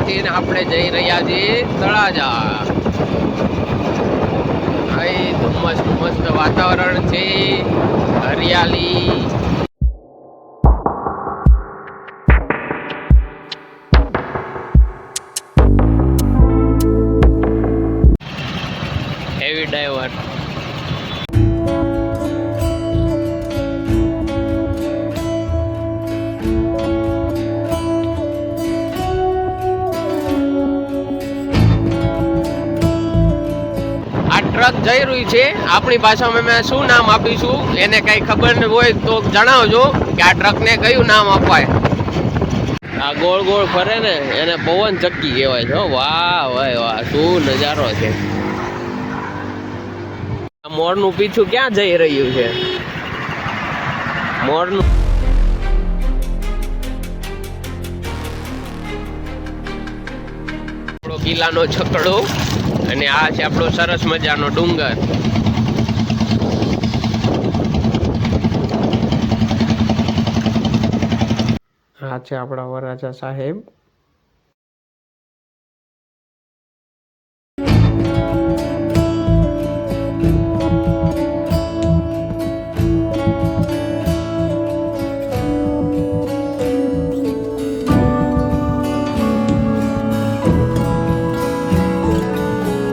વરાછાથી આપણે જઈ રહ્યા છીએ તળાજા. અહીં ધુમ્મસ મસ્ત વાતાવરણ છે, હરિયાળી. Heavy diver. ટ્રક જઈ રહી છે. આપણી ભાષામાં મેં શું નામ આપીશું, એને કઈ ખબર હોય તો જણાવજો કે આ ટ્રકને કયું નામ અપાય. આ ગોળ ગોળ ફરે ને એને પવન ચક્કી કહેવાય છે. વાહ ભાઈ વાહ, શું નજારો છે. મોરનું પીછું ક્યાં જઈ રહ્યું છે? મોરનું આપણો કિલ્લાનો છકડો અને આ છે આપણો સરસ મજાનો ડુંગર. આ છે આપણા વરરાજા સાહેબ.